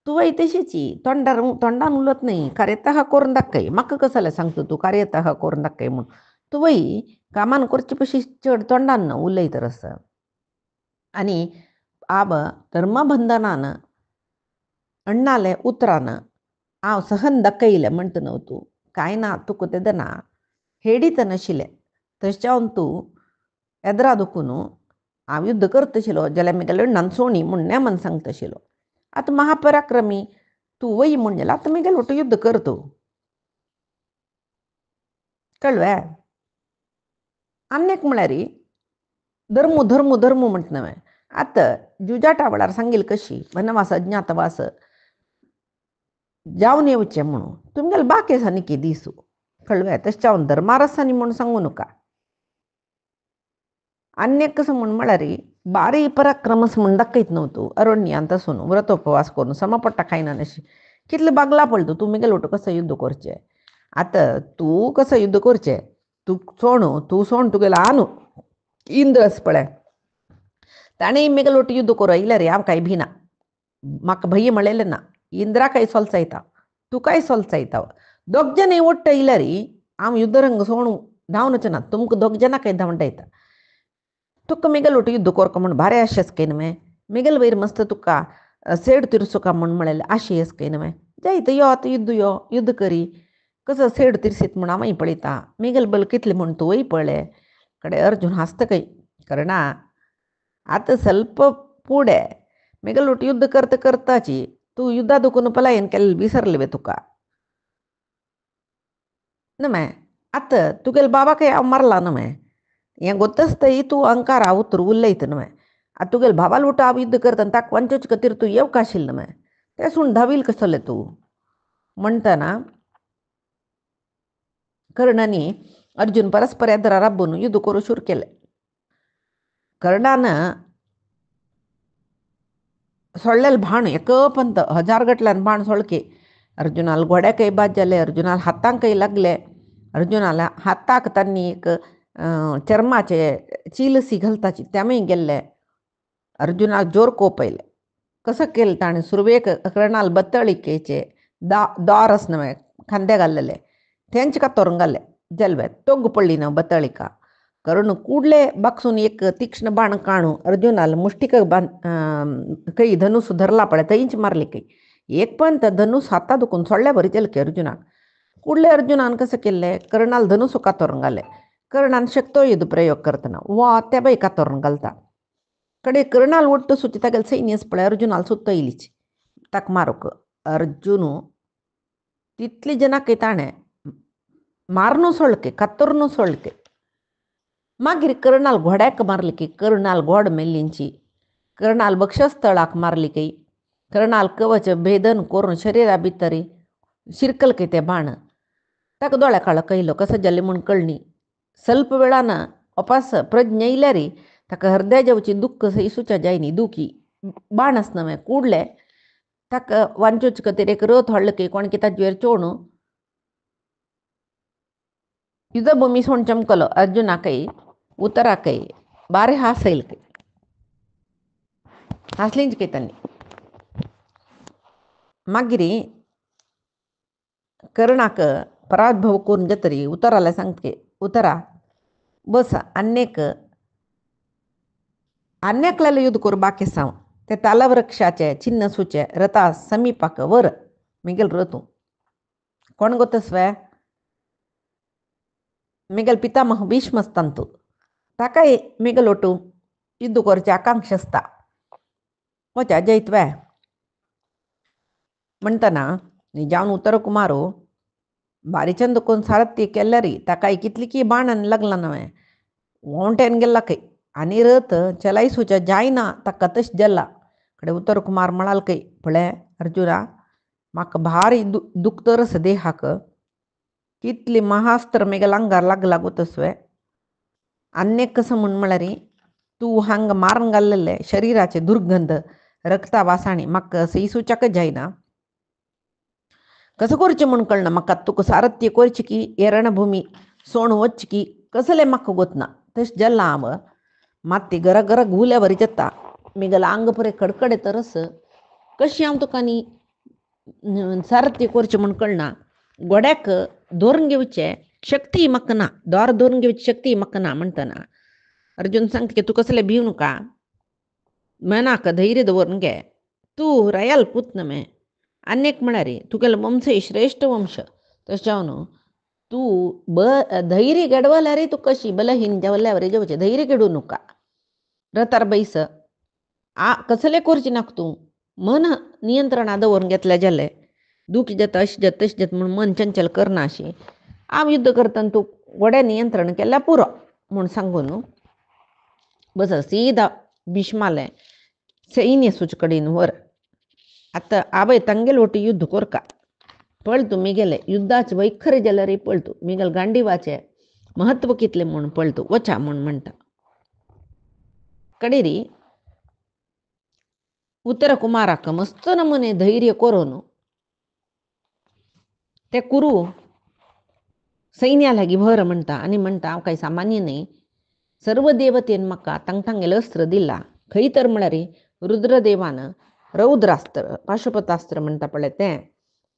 तू वय तशीची तोंडान उलत नाही कार्यतः करून दाखय मग कसाला सांगतो तू कार्यतः करून दाखय म्हणून तू वय कामान करची पशी चढ तोंडान उलय तर असं आणि आब धर्मबंधनानं अण्णाले उतरानं आव सहन दाखयले म्हणत नव्हतू काय ना तुक ते दना हेडीत नशिले तशाहून तू एद्रा दुखून हांव युद्ध करतशिलो जाल्यार मेगेले अण्णान सोणी म्हूण नेमान सांगतशिलो आता महापराक्रमी तू वय म्हूण जाल्यार आतां मेगेल ಒಟ್ಟು युद्ध करतो कळ्ळें आनीक म्हळ्यार धर्मू धर्मू धर्मू म्हणटा नवें आतां जुजाटा वेळार सांगील कशी वनवास अज्ञातवास जावन येवचें म्हणून तुमगेले बाकेस आनी दिसू कळ्ळें तशाहून धर्मारसांनी म्हणून सांगू नका अन्यक कसं म्हणून म्हळ्यार बारी पराक्रमस म्हणून दाखयत नव्हतो अरण्यात असून व्रतोपवास करून समपट्टा खायना नशी कितले बागला पळतो तू मेगेल ಒಟ್ಟು कसं युद्ध करचें आता तू कसं युद्ध करचें तू सोण तुगेलो आनू इंद्रस पळय ताणें मेगेल ಒಟ್ಟು युद्ध करूं इल्यार हांव कांय भिना म्हाका भय म्हळेलें ना इंद्रा काय सोलचायता तू काय सोलचायता दोग जन ಒಟ್ಟು इल्यार हांव युद्धरंग सोण धांवनच ना तुमकां दोग जाणां काय धांवता येता तुका मेगेल ಒಟ್ಟು युद्ध कोरका म्हूण भारी आशे आसके नवें मेगेल वयर मस्त तुका सेड तिरसुका म्हूण म्हळेलें आशे आसके नवें जायत यो आतां युद्ध करी कसं सेड तिरसीत म्हूण हांवय पळयता मेगेल बल कितले म्हूण तुवय पळय कडे अर्जुन हांसता खंय कर्णा आतां ಸ್ವಲ್ಪ फुडें मेगेल ಒಟ್ಟು युद्ध करता करताची तू युद्धा दुखून पलायन केल्लें विसरलें तुका नवें आतां तुगेले बाबाकय हांव मारला नवें हें गोत्तस्तय तू अंकार उतर उलयता नवें आतां तुगेले भावाल ಒಟ್ಟು हांव युद्ध करता ताका वंचोच खातीर तू येवका आशिल्लें नवें तें सून धांवील कसलें तू म्हणटना कर्णानी अर्जुन परस्पर एद्रा राबून युद्ध करूं सुरू केलें कर्णान सोडलेलें बाण एकपंत 1000 गटल्यान बाण सोळके अर्जुनाला घोड्याकय बाद जाले अर्जुनाला हातांकय लागले अर्जुनाला हाताक तांणी एक चर्माचे चिलसी घालताची त्यामय गेल्ले अर्जुनाक जोर कोप आयले कसं केलें ताणें सुरवेक कर्णाल बत्तळिकेचे दारस नवें खांदे घाल्लेले तेंच कातोरून घाले जलवे तोग्ग पडली ना बत्तळिका कर्ण कूडले बागसून एक तीक्ष्ण बाण काणू अर्जुनाला मुष्टिक कई धनुस धरला पडे थंयच मारली कई एक पण धनुस हाता दुखून सोडल्या बरी जालें की अर्जुनाक कूडले अर्जुनान कसं केल्लें कर्णाल धनुस कातोरून घाले कर्णान शक्तो युद्ध प्रयोग करतना वा त्या बाई कातोरून घालता कडे कर्णाल ಒಟ್ಟು सुची तागेले सैन्यस पळय अर्जुनाल सुत्त इलीच ताका मारूक अर्जुन तितली जनाकय ताणें मारनू सोळके कातोरनू सोळके मागीर कर्णाल घोड्याक मारली की कर्णाल घोड मेल्लींची कर्णाल वक्षस्थळाक मारली की कर्णाल कवच भेदन करून शरिरा भितरी शिरकल की ते बाण ताका दोळ्या काळ कयलो कसं जालें म्हूण कळणी ಸ್ವಲ್ಪ वेळान अपास प्रज्ञ इल्यार ताका हृदय जावची दुख्ख सैसूच्या जायनी दुखी बाण आसनवें कूडले ताका वांचूच खातीर एक रथ हाडलो की कोण की ताजेर चोवण युद्धभुमी सोण चमकलो अर्जुनाकय उतरा काही बारे हासैल काही हासलींच काही त्यांनी मागिरी कर्णाक पराभव करून जतरी उतराला सांगते उतरा बस अन्यकला युद्ध करू बाकी साव त्या तालवृक्षाचे चिन्ह सुचे रथा समीपाक वर मिगल रतू कोण गोतस्व मिगल पितामह भीष्मस्तंतु ताकाय मिगल ओटू युद्ध करची आकांक्षा असता वचा जैत्वे म्हणताना जावन उतर कुमारो बारीचंद कोण सारथी केल्लरी ताकाय कितली की बाणन लागला नवे वोंटेन गेल्ला काही आणि रथ चलायसूच्या जायना ताका तश जल्ला कडे उतर कुमार म्हणाल काही पळे अर्जुना म्हाका भारी दुखतरस देहाक कितली महास्त्र मेगल अंगार लागला गोतस्वे अन्य कसं म्हण म्हळारी तू हांग मारून घाललेले शरीराचे दुर्गंध रक्ता वासाणी म्हाका सईसूच्याक जायना कसं करचें म्हण कळना म्हाका तुका सारथ्य करची की एरणभूमी सोण वच्ची की कसले म्हाका गोतना तश जल्ला हांव माती गरा गरा घुल्या बरी जत्ता मिगल आंग पुरे कडकडे तरस कशी हांव तुका नी सारथ्य करचें म्हण कळना गोड्याक धरून घेवचे शक्ती म्हाका ना दोर धरून घेवची शक्ती म्हाका ना म्हणटना अर्जुन सांगता की तू कसले भिव नका मनाक धैर्य दवरून घे तू रयाल पूत नमे अन्यक म्हणारे तुगेलो वंश श्रेष्ठ वंश तशें जावन तू धैर्य गेडवल्या रे तू कशी बलहीन जेवल्यावर जेवचे धैर्य गेडू नका रथार बैस कसले करची नाका तू मन नियंत्रणा दवरून घेतल्या जाले दुख जत अश जत तश जत म्हण मन चंचल करना अशी हांव युद्ध करतना तू गोड्या नियंत्रण केल्या पुरो म्हूण सांगून बस सीदा भीष्माले सैन्य सूच कडेन वर आता आबय तांगेल ओटी युद्ध कोरका पळतू मिगेले युद्धाचे वैखरे जाल्यार रे पळतू मिगल गांडीवाचे महत्व कितले म्हूण पळतू वचा म्हूण म्हणटा कडेरी उतर कुमाराक मस्त नमुने धैर्य करून ते कुरू सैन्या लागी भर म्हणटा आणि म्हणटा हांव काही सामान्य नाही सर्व देवतेन म्हाका तांगेले अस्त्र दिला खंय तर म्हळ्यार रुद्रदेवान रौद्रास्त्र पाशुपतास्त्र म्हणटा पळय तें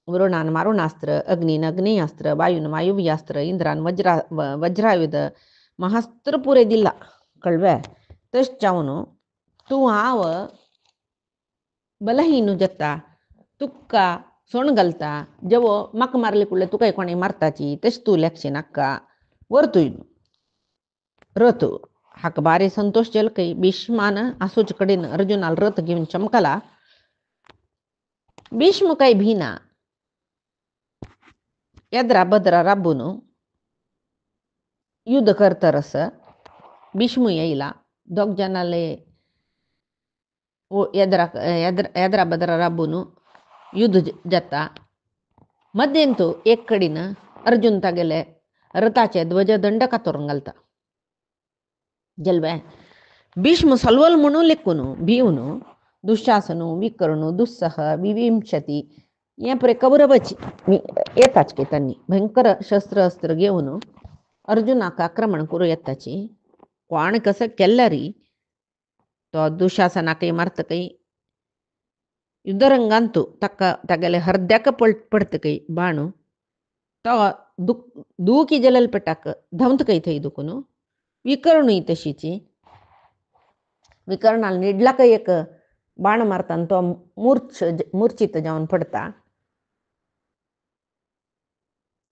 वरुणान मारुणास्त्र अग्नीन अग्नेयास्त्र वायून वायुव्यास्त्र इंद्रान वज्रायुध महास्त्र पुरे दिला कळवे तश जावन तू हांव बलहीन जत्ता तुक्का सोण घालता जेवो म्हाका मारले कुडले तुका कोणी मारताची तश तू लेखचे नाका वरतू रथ हाका बारे संतोष जल काही भीष्मान आसूच कडेन अर्जुनाल रथ घेवन चमकला भीष्म काही भीना एद्रा बद्रा राबून युद्ध करतरस भीष्म येयला दोग जनाले एद्रा बद्रा राबून युद्ध जाता मध्येंतू एक कडेन अर्जुन तागेले रथाचे ध्वज दंड कातरून घालता जल्वे भीष्म सलवल म्हणून लेखून भिवून दुःशासनू विकर्णू दुस्सह विविंशती हे पुरे कौरवची येताच की त्यांनी भयंकर शस्त्र अस्त्र घेऊन अर्जुनाक आक्रमण करू येताची कोण कसं केल्ल्या री तो दुःशासनाकय मारत काही युद्धरंगांतू तागेले हर्द्याक पडत काही बाणू तो दुखी जलल पेटाक धावंत काही थंय दुखून विकर्णूय तशीची विकर्णाल निडलाक एक बाण मारताना तो मूर्छित जावन पडता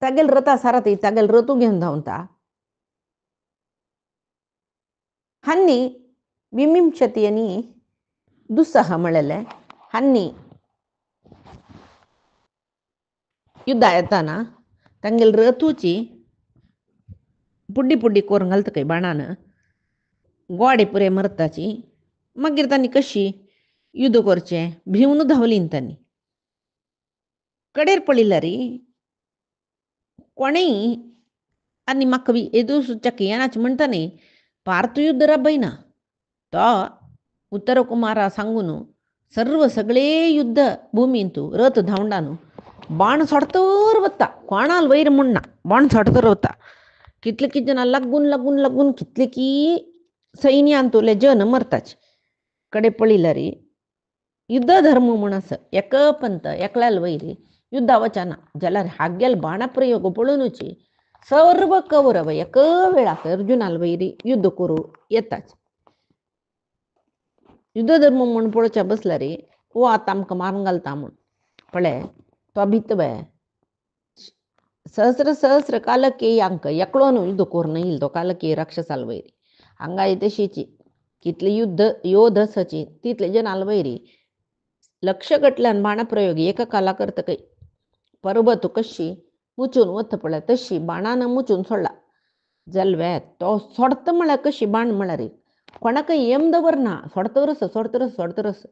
तागेल रथा सारथी तागेल रथू घेऊन धावता हन्नी विमिंशती आणि दुस्सह म्हळेले हन्नी युद्ध येताना तांगेल रथूची पुड्डी पुड्डी करून घालता काही बाणान गोडे पुरे मरताची मागीर तांणी कशी युद्ध करचें भिवून धांवलीन तांणी कडेर पळयल्यार री कोणेय आनी म्हाका येदूसच्याक येनाच म्हणटा न्ही पार्थ युद्ध राबयना तो उत्तर कुमारा सांगून सगळे युद्ध भुमींतू रथ धांवडान बाण सोडतर वता कोणाल वयर म्हणना बाण सोडतर वता कितले की जना लागून लागून लागून कितले की सैन्यांतोले जन मरताच कडे पळिला री युद्ध धर्म म्हणस एक पंत एकल्याल वैरी युद्ध वचना जलार हाग्याल बाण प्रयोग पळूनची सर्व कौरव एक वेळाक अर्जुनाल वैरी युद्ध करू येताच युद्ध धर्म म्हण पळोवच्या बसला रे ओ आता आमकां मारून घालता म्हण पळय तो भितबे सहस्र सहस्र कालके अंक एकलो न्हू युद्ध करून येईल तो कालके राक्षसाल वैरी हांगा तशीची कितले युद्ध योध सची तितले जनाल वैरी लक्ष गटल्यान बाणप्रयोग एका काला करत काही पर्वत कशी मुचून वत पळय तशी बाणानं मुचून सोडला जलव्यात तो सोडत म्हळ्यार कशी बाण म्हळ्यार रे कोणाक येम दवरना सोडतरस सोडतरस सोडतरस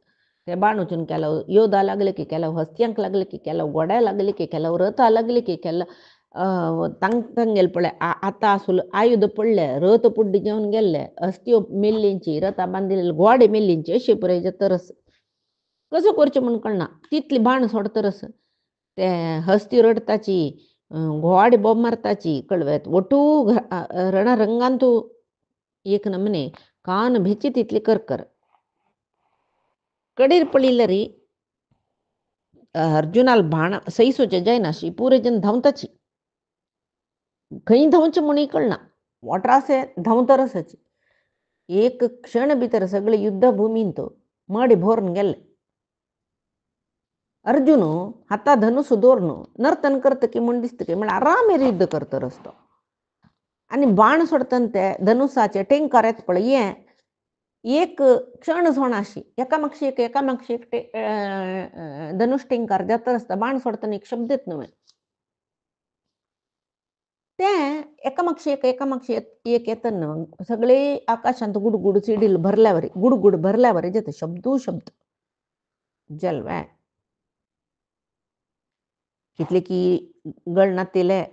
ते बाण वचून केलं योधा लागले की केलं हस्त्यांक लागले की केलं गोड्या लागले की केलं रथा लागले की केलं तांग तांगेल पळय आता आसूल आयुध पडले रथ पुड्डी जेवन गेल्ले हस्त्यो मेल्लींची रथा बांदिल्ले गोडे मेल्लींची अशी पुराय तरस कसं करचें म्हण कळना तितली बाण सोडतरस ते हस्ती रडताची घोवाडी बोब मारताची कळवेत वटू रणरंगांतू एक नमने कान भेची तितली करकर कडेर पळिल्ले री अर्जुनाल बाण सईसोचे जायनाशी पुरे जन धांवताची खंय धांवचे म्हणून कळना वॉटरासे धांवतरसची एक क्षण भितर सगळे युद्ध भूमीन तो मडी भोरून गेले अर्जुन हाता धनुस दोरनो नर्तन करत की म्हण दिसत की म्हळ्यार आरामेर युद्ध करत रसतो आणि बाण सोडतन ते धनुसाचे टेंकार येत पळय हे एक क्षण सोणाशी एकामागशी एक धनुष टेंकार जात असता बाण सोडताना एक शब्द येत नव्हे ते एकामागशी एक येतं सगळे आकाशांत गुडगुड चिडील भरल्यावर गुडगुड भरल्यावर येते शब्दू शब्द जलवा कितले की गळ नातिले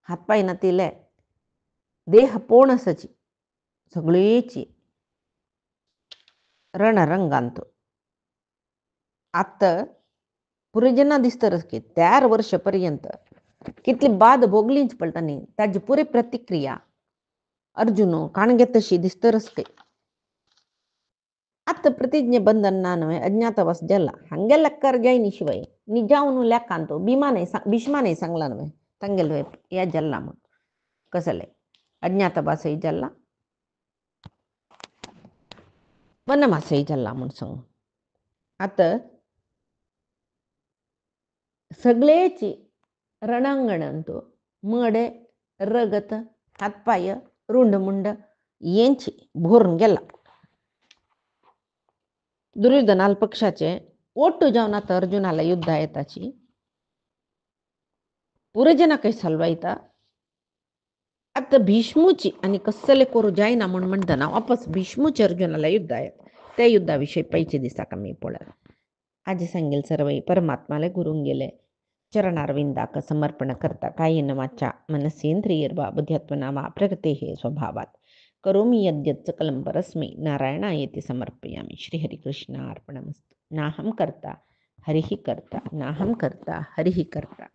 हातपाय नातिले देह पोणसाची सगळीची रणरंगांत आता पुरे जना दिसतरच की 4 वर्षपर्यंत कितली बाद भोगलींच पळतानी ताजी पुरी प्रतिक्रिया अर्जुन काणगे तशी दिसतरच काही आता प्रतिज्ञೆ ಬಂಧನ नव्हे अज्ञातवास जल्ला हंगे लक्कर जाईनी शिवाय निजावनु ಲೆಕ್ಕಂತು ಭೀಷ್ಮನೇ सांगला नव्हे ತಂಗೆಲ್ या जल्ला मग कसले अज्ञातवासही जल्ला वनवासही जल्ला म्हणून सांग आता सगळेची रणांगणंतू मडे रगत हातपाय रुंडमुंड यांची भोरून गेला दुर्योधनाल पक्षाचे ओट्टू जाऊन आता अर्जुनाला युद्ध येताची पुरे जना काही सलवायता आता भीष्मूची आणि कसले करू जायना म्हणून म्हणताना वापस भीष्मूची अर्जुनाला युद्ध आहेत त्या युद्धाविषयी पैसे दिसा का मी पोळा आज सांगेल सर्व परमात्माला गुरुंग गेले चरणारविंदाक समर्पण करता कायेन वाचा मनसेंद्रियर्वा बुद्ध्यात्मना वा प्रकृते हे स्वभावात करोमि यद्यत् सकलं परस्मै नारायणायेति समर्पयामि श्रीहरिकृष्णार्पणमस्तु नाहं कर्ता हरिः कर्ता नाहं कर्ता हरिः कर्ता